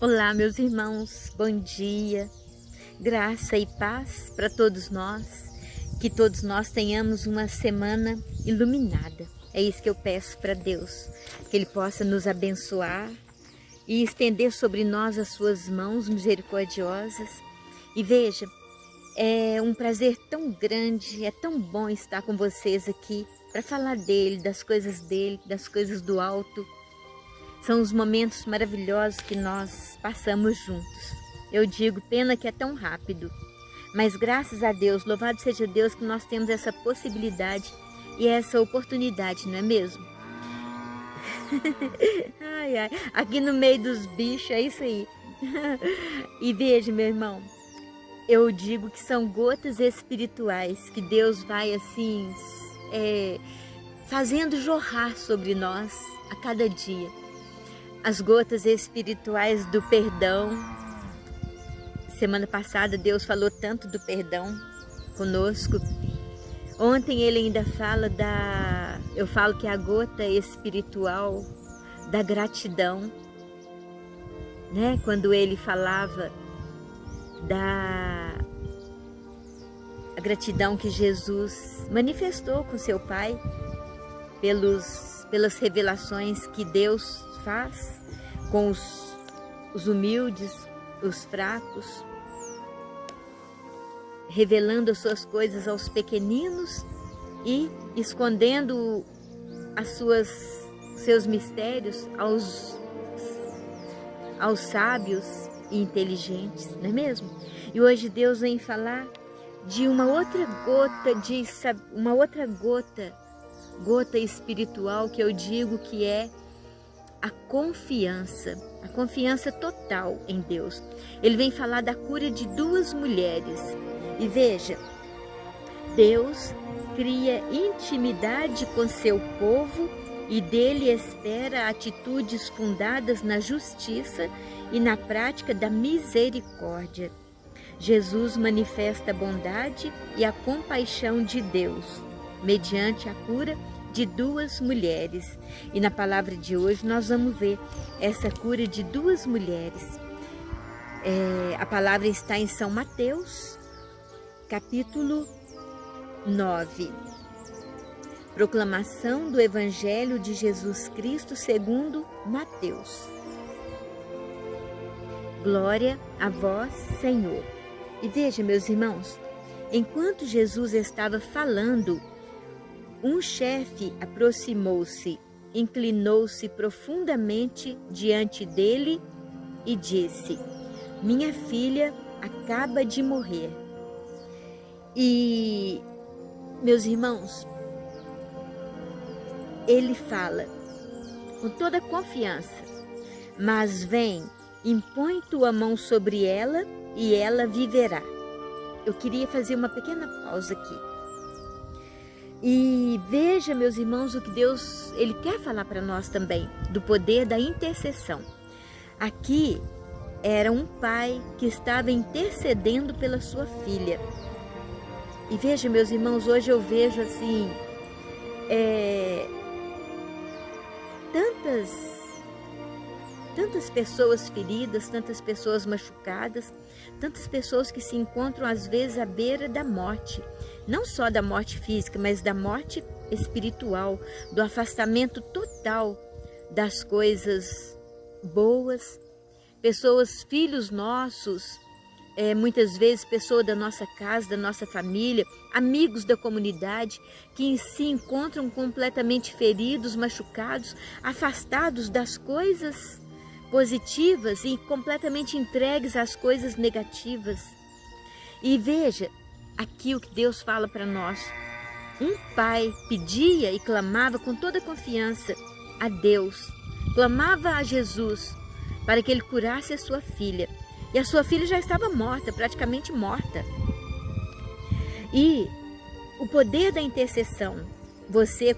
Olá, meus irmãos, bom dia, graça e paz para todos nós, que todos nós tenhamos uma semana iluminada. É isso que eu peço para Deus, que Ele possa nos abençoar e estender sobre nós as suas mãos misericordiosas. E veja, é um prazer tão grande, é tão bom estar com vocês aqui para falar dele, das coisas do alto. São os momentos maravilhosos que nós passamos juntos. Eu digo, pena que é tão rápido, mas graças a Deus, louvado seja Deus que nós temos essa possibilidade e essa oportunidade, não é mesmo? Ai, ai, aqui no meio dos bichos, é isso aí. E veja, meu irmão, eu digo que são gotas espirituais que Deus vai assim, fazendo jorrar sobre nós a cada dia. As gotas espirituais do perdão. Semana passada Deus falou tanto do perdão conosco. Ontem Ele ainda fala eu falo que é a gota espiritual da gratidão, né? Quando Ele falava da gratidão que Jesus manifestou com seu Pai pelas revelações que Deus faz com os humildes, os fracos, revelando as suas coisas aos pequeninos e escondendo seus mistérios aos sábios e inteligentes, não é mesmo? E hoje Deus vem falar de uma outra gota espiritual que eu digo que é a confiança total em Deus. Ele vem falar da cura de duas mulheres. E veja, Deus cria intimidade com seu povo e dele espera atitudes fundadas na justiça e na prática da misericórdia. Jesus manifesta a bondade e a compaixão de Deus mediante a cura de duas mulheres. E na palavra de hoje nós vamos ver essa cura de duas mulheres. A palavra está em São Mateus, capítulo 9. Proclamação do Evangelho de Jesus Cristo segundo Mateus. Glória a vós, Senhor. E veja, meus irmãos, enquanto Jesus estava falando, um chefe aproximou-se, inclinou-se profundamente diante dele e disse: minha filha acaba de morrer. E, meus irmãos, ele fala com toda confiança: mas vem, impõe tua mão sobre ela e ela viverá. Eu queria fazer uma pequena pausa aqui. E veja, meus irmãos, o que Deus Ele quer falar para nós também, do poder da intercessão. Aqui era um pai que estava intercedendo pela sua filha. E veja, meus irmãos, hoje eu vejo assim, tantas pessoas feridas, tantas pessoas machucadas, tantas pessoas que se encontram às vezes à beira da morte. Não só da morte física, mas da morte espiritual, do afastamento total das coisas boas. Pessoas, filhos nossos, muitas vezes pessoas da nossa casa, da nossa família, amigos da comunidade, que se encontram completamente feridos, machucados, afastados das coisas positivas e completamente entregues às coisas negativas. E veja, aqui o que Deus fala para nós. Um pai pedia e clamava com toda confiança a Deus, clamava a Jesus para que ele curasse a sua filha. E a sua filha já estava morta, praticamente morta. E o poder da intercessão,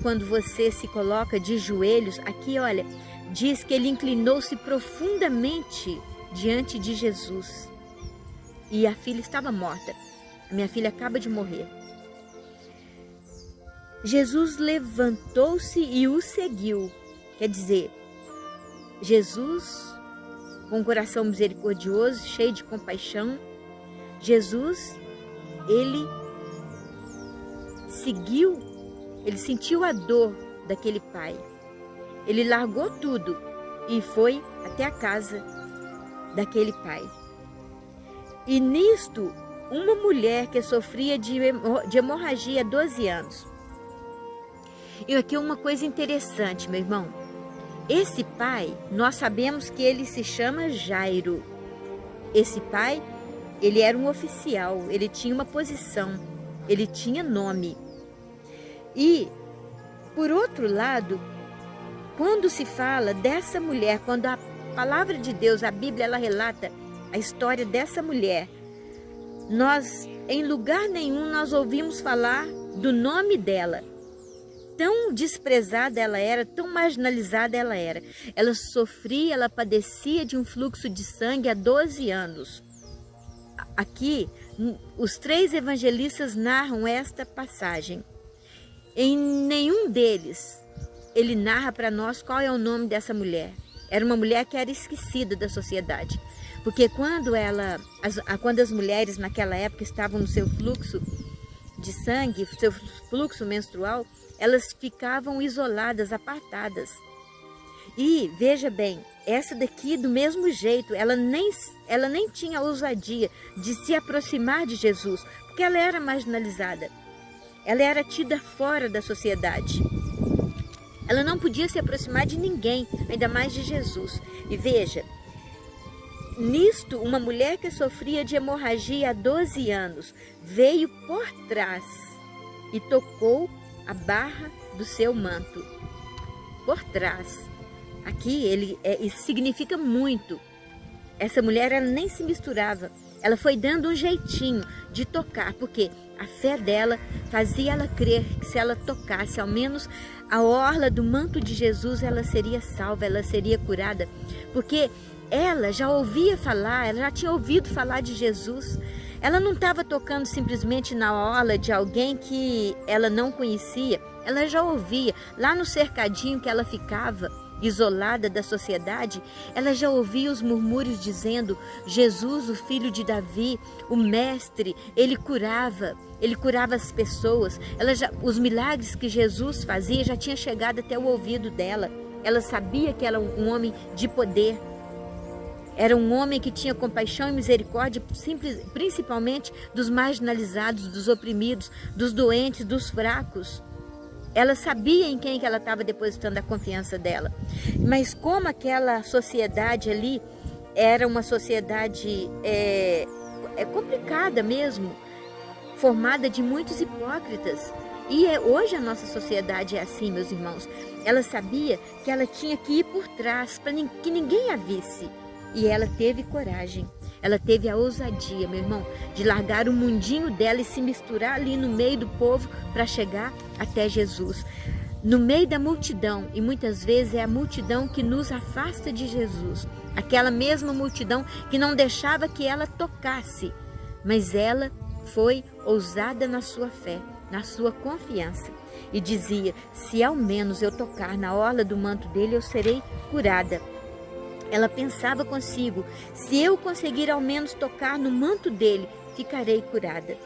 quando você se coloca de joelhos, aqui olha, diz que ele inclinou-se profundamente diante de Jesus. E a filha estava morta. Minha filha acaba de morrer. Jesus levantou-se e o seguiu. Quer dizer, Jesus com um coração misericordioso, cheio de compaixão. Jesus, ele sentiu a dor daquele pai. Ele largou tudo e foi até a casa daquele pai. E nisto, uma mulher que sofria de hemorragia há 12 anos. E aqui uma coisa interessante, meu irmão. Esse pai, nós sabemos que ele se chama Jairo. Esse pai, ele era um oficial, ele tinha uma posição, ele tinha nome. E, por outro lado, quando se fala dessa mulher, quando a palavra de Deus, a Bíblia, ela relata a história dessa mulher, nós, em lugar nenhum, nós ouvimos falar do nome dela. Tão desprezada ela era, tão marginalizada ela era. Ela sofria, ela padecia de um fluxo de sangue há 12 anos. Aqui, os 3 evangelistas narram esta passagem. Em nenhum deles, ele narra para nós qual é o nome dessa mulher. Era uma mulher que era esquecida da sociedade. Porque quando as mulheres naquela época estavam no seu fluxo de sangue, seu fluxo menstrual, elas ficavam isoladas, apartadas. E veja bem, essa daqui do mesmo jeito, ela nem tinha ousadia de se aproximar de Jesus, porque ela era marginalizada. Ela era tida fora da sociedade. Ela não podia se aproximar de ninguém, ainda mais de Jesus. E veja, nisto, uma mulher que sofria de hemorragia há 12 anos veio por trás e tocou a barra do seu manto. Por trás. Aqui isso significa muito. Essa mulher, ela nem se misturava. Ela foi dando um jeitinho de tocar, porque a fé dela fazia ela crer que se ela tocasse ao menos a orla do manto de Jesus, ela seria salva, ela seria curada. Porque ela já ouvia falar, ela já tinha ouvido falar de Jesus. Ela não estava tocando simplesmente na orla de alguém que ela não conhecia. Ela já ouvia, lá no cercadinho que ela ficava, isolada da sociedade, ela já ouvia os murmúrios dizendo: Jesus, o filho de Davi, o mestre, ele curava as pessoas. Os milagres que Jesus fazia já tinha chegado até o ouvido dela. Ela sabia que era um homem de poder. Era um homem que tinha compaixão e misericórdia, principalmente dos marginalizados, dos oprimidos, dos doentes, dos fracos. Ela sabia em quem que ela estava depositando a confiança dela. Mas como aquela sociedade ali era uma sociedade complicada mesmo, formada de muitos hipócritas. E hoje a nossa sociedade é assim, meus irmãos. Ela sabia que ela tinha que ir por trás para que ninguém a visse. E ela teve coragem, ela teve a ousadia, meu irmão, de largar o mundinho dela e se misturar ali no meio do povo para chegar até Jesus. No meio da multidão, e muitas vezes é a multidão que nos afasta de Jesus. Aquela mesma multidão que não deixava que ela tocasse, mas ela foi ousada na sua fé, na sua confiança. E dizia: se ao menos eu tocar na orla do manto dele, eu serei curada. Ela pensava consigo: se eu conseguir ao menos tocar no manto dele, ficarei curada.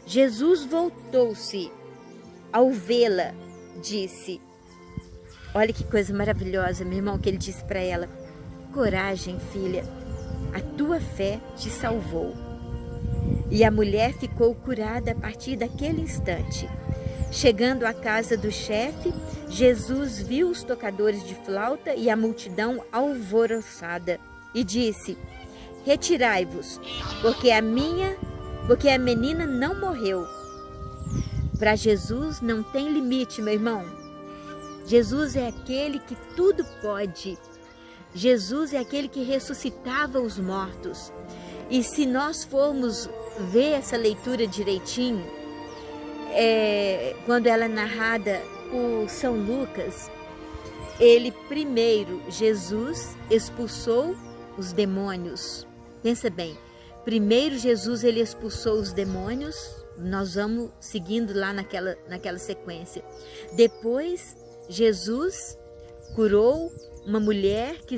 Jesus voltou-se ao vê-la, disse, olha que coisa maravilhosa, meu irmão, que ele disse para ela: coragem, filha, a tua fé te salvou. E a mulher ficou curada a partir daquele instante. Chegando à casa do chefe, Jesus viu os tocadores de flauta e a multidão alvoroçada e disse: retirai-vos, porque a menina não morreu. Para Jesus não tem limite, meu irmão. Jesus é aquele que tudo pode. Jesus é aquele que ressuscitava os mortos. E se nós formos ver essa leitura direitinho, quando ela é narrada por São Lucas, Jesus expulsou os demônios. Pensa bem, primeiro Jesus ele expulsou os demônios, nós vamos seguindo lá naquela sequência. Depois Jesus curou uma mulher que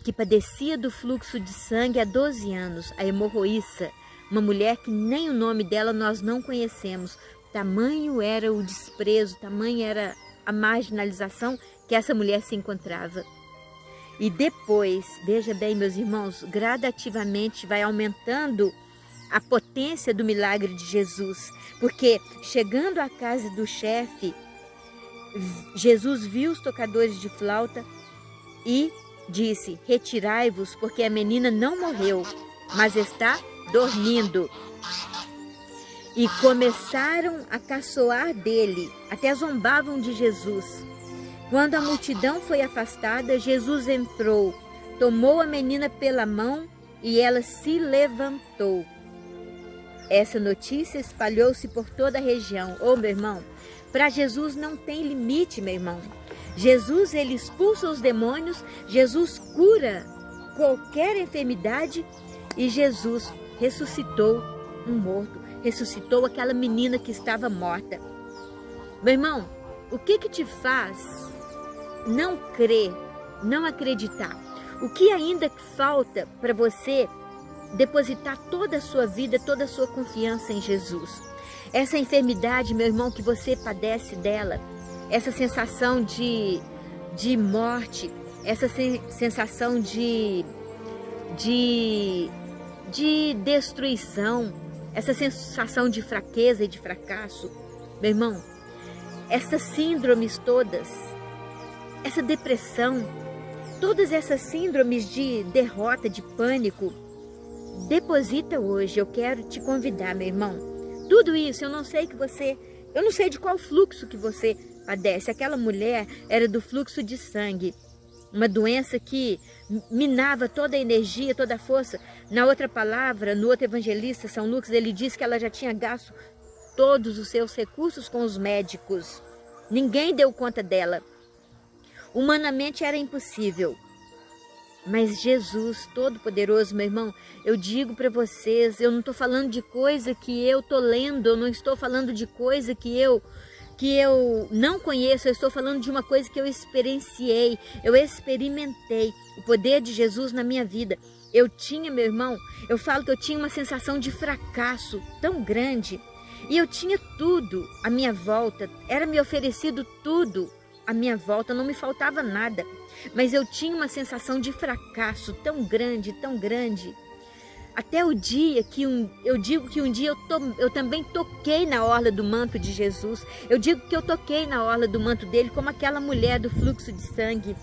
que padecia do fluxo de sangue há 12 anos, a hemorroíça, uma mulher que nem o nome dela nós não conhecemos. Tamanho era o desprezo, tamanho era a marginalização que essa mulher se encontrava. E depois, veja bem, meus irmãos, gradativamente vai aumentando a potência do milagre de Jesus, porque chegando à casa do chefe, Jesus viu os tocadores de flauta e disse: retirai-vos, porque a menina não morreu, mas está dormindo. E começaram a caçoar dele, até zombavam de Jesus. Quando a multidão foi afastada, Jesus entrou, tomou a menina pela mão e ela se levantou. Essa notícia espalhou-se por toda a região. Ô, meu irmão, para Jesus não tem limite, meu irmão. Jesus, ele expulsa os demônios, Jesus cura qualquer enfermidade e Jesus ressuscitou um morto, ressuscitou aquela menina que estava morta. Meu irmão, o que te faz não crer, não acreditar? O que ainda falta para você depositar toda a sua vida, toda a sua confiança em Jesus? Essa enfermidade, meu irmão, que você padece dela, essa sensação de morte, essa sensação de destruição, essa sensação de fraqueza e de fracasso, meu irmão, essas síndromes todas, essa depressão, todas essas síndromes de derrota, de pânico, deposita hoje. Eu quero te convidar, meu irmão. Tudo isso, eu não sei de qual fluxo que você padece. Aquela mulher era do fluxo de sangue, uma doença que minava toda a energia, toda a força. Na outra palavra, no outro evangelista, São Lucas, ele diz que ela já tinha gasto todos os seus recursos com os médicos. Ninguém deu conta dela. Humanamente era impossível. Mas Jesus, Todo-Poderoso, meu irmão, eu digo para vocês, eu não estou falando de coisa que eu estou lendo, eu não estou falando de coisa que eu não conheço, eu estou falando de uma coisa que eu experienciei, eu experimentei o poder de Jesus na minha vida. Eu tinha, meu irmão, eu falo que eu tinha uma sensação de fracasso tão grande, e eu tinha tudo à minha volta, era me oferecido tudo à minha volta, não me faltava nada, mas eu tinha uma sensação de fracasso tão grande, até o dia que eu digo que um dia eu também toquei na orla do manto de Jesus. Eu digo que eu toquei na orla do manto dele como aquela mulher do fluxo de sangue.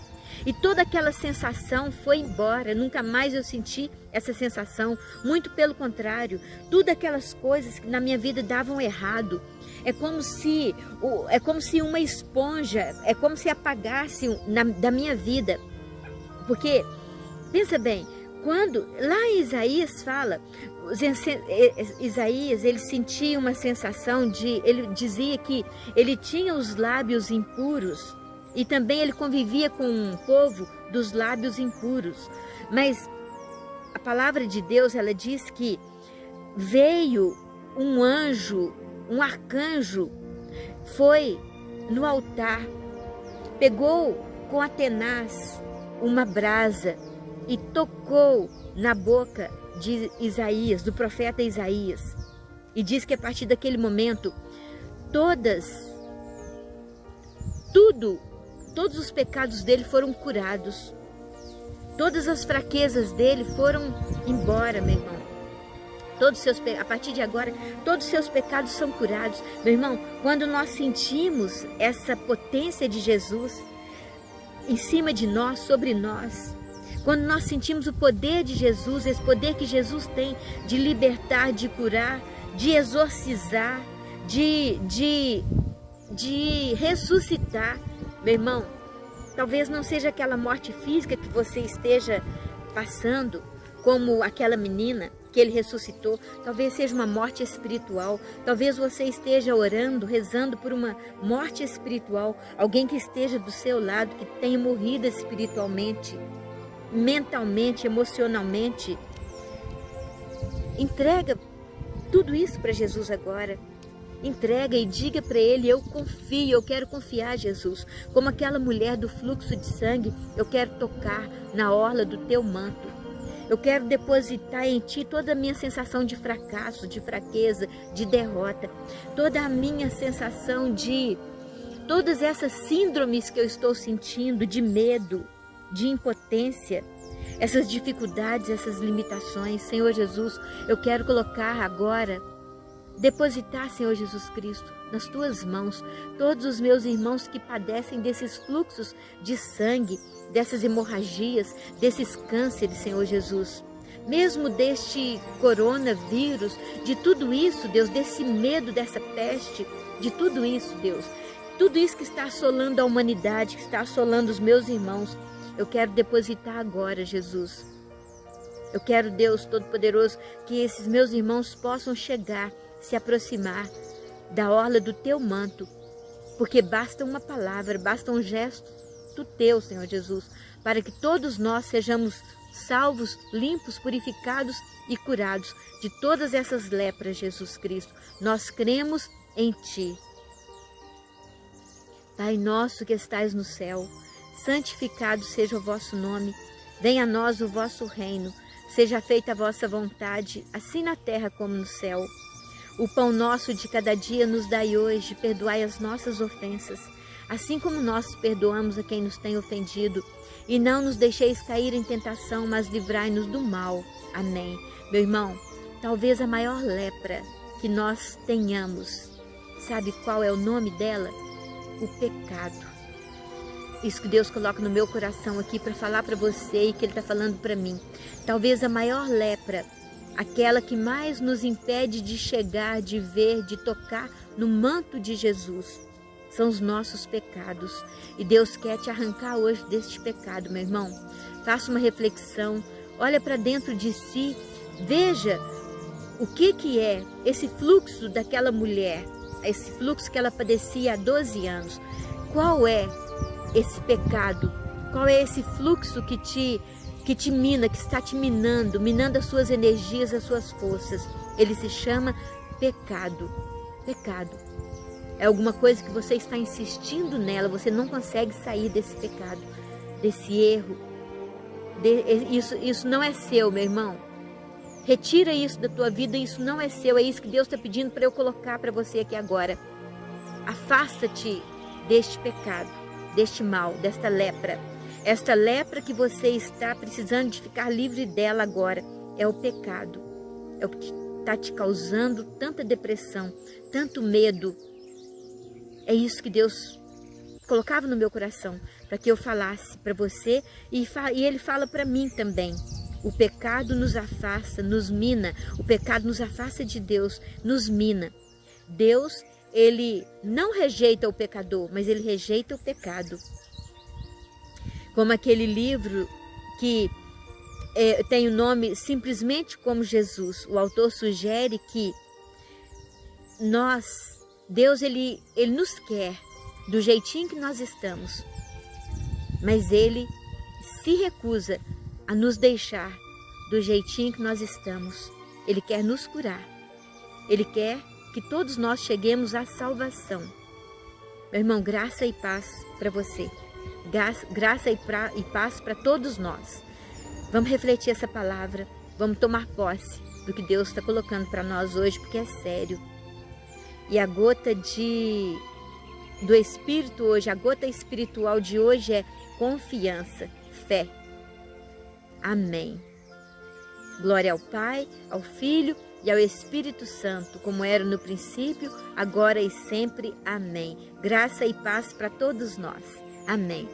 E toda aquela sensação foi embora, nunca mais eu senti essa sensação. Muito pelo contrário, tudo aquelas coisas que na minha vida davam errado. É como se uma esponja, é como se apagasse da minha vida. Porque, pensa bem, quando lá em Isaías fala, Isaías, ele sentia uma sensação ele dizia que ele tinha os lábios impuros e também ele convivia com um povo dos lábios impuros. Mas a palavra de Deus, ela diz que veio um anjo, um arcanjo, foi no altar, pegou com a tenaz uma brasa e tocou na boca de Isaías, do profeta Isaías. E diz que a partir daquele momento, todos os pecados dele foram curados. Todas as fraquezas dele foram embora, meu irmão. A partir de agora, todos os seus pecados são curados. Meu irmão, quando nós sentimos essa potência de Jesus em cima de nós, sobre nós, quando nós sentimos o poder de Jesus, esse poder que Jesus tem de libertar, de curar, de exorcizar, de ressuscitar, meu irmão, talvez não seja aquela morte física que você esteja passando, como aquela menina que ele ressuscitou, talvez seja uma morte espiritual, talvez você esteja orando, rezando por uma morte espiritual, alguém que esteja do seu lado, que tenha morrido espiritualmente, mentalmente, emocionalmente. Entrega tudo isso para Jesus agora. Entrega e diga para Ele: eu confio, eu quero confiar, Jesus. Como aquela mulher do fluxo de sangue, eu quero tocar na orla do teu manto. Eu quero depositar em Ti toda a minha sensação de fracasso, de fraqueza, de derrota. Toda a minha sensação de todas essas síndromes que eu estou sentindo, de medo, de impotência, essas dificuldades, essas limitações. Senhor Jesus, eu quero colocar agora, depositar, Senhor Jesus Cristo, nas Tuas mãos, todos os meus irmãos que padecem desses fluxos de sangue, dessas hemorragias, desses cânceres, Senhor Jesus. Mesmo deste coronavírus, de tudo isso, Deus, desse medo, dessa peste, de tudo isso, Deus. Tudo isso que está assolando a humanidade, que está assolando os meus irmãos, eu quero depositar agora, Jesus. Eu quero, Deus Todo-Poderoso, que esses meus irmãos possam chegar, se aproximar da orla do Teu manto, porque basta uma palavra, basta um gesto do Teu, Senhor Jesus, para que todos nós sejamos salvos, limpos, purificados e curados de todas essas lepras, Jesus Cristo. Nós cremos em Ti. Pai nosso que estais no céu, santificado seja o vosso nome, venha a nós o vosso reino, seja feita a vossa vontade, assim na terra como no céu. O pão nosso de cada dia nos dai hoje, perdoai as nossas ofensas, assim como nós perdoamos a quem nos tem ofendido, e não nos deixeis cair em tentação, mas livrai-nos do mal. Amém. Meu irmão, talvez a maior lepra que nós tenhamos, sabe qual é o nome dela? O pecado. Isso que Deus coloca no meu coração aqui para falar para você e que Ele está falando para mim. Talvez a maior lepra, aquela que mais nos impede de chegar, de ver, de tocar no manto de Jesus, são os nossos pecados. E Deus quer te arrancar hoje deste pecado, meu irmão. Faça uma reflexão, olha para dentro de si, veja o que é esse fluxo daquela mulher, esse fluxo que ela padecia há 12 anos. Qual é esse pecado? Qual é esse fluxo que te mina, que está te minando as suas energias, as suas forças? Ele se chama pecado. Pecado. É alguma coisa que você está insistindo nela, você não consegue sair desse pecado, desse erro. Isso não é seu, meu irmão. Retira isso da tua vida, isso não é seu, é isso que Deus está pedindo para eu colocar para você aqui agora. Afasta-te deste pecado, deste mal, desta lepra. Esta lepra que você está precisando de ficar livre dela agora é o pecado. É o que está te causando tanta depressão, tanto medo. É isso que Deus colocava no meu coração para que eu falasse para você e Ele fala para mim também. O pecado nos afasta, nos mina. O pecado nos afasta de Deus, nos mina. Deus, Ele não rejeita o pecador, mas Ele rejeita o pecado. Como aquele livro que tem o nome Simplesmente como Jesus. O autor sugere que Deus, Ele nos quer do jeitinho que nós estamos, mas Ele se recusa a nos deixar do jeitinho que nós estamos. Ele quer nos curar. Ele quer que todos nós cheguemos à salvação. Meu irmão, graça e paz para você. Graça e paz para todos nós. Vamos refletir essa palavra. Vamos tomar posse do que Deus está colocando para nós hoje, porque é sério. E a gota do Espírito hoje, a gota espiritual de hoje é confiança, fé. Amém. Glória ao Pai, ao Filho e ao Espírito Santo, como era no princípio, agora e sempre. Amém. Graça e paz para todos nós. Amém.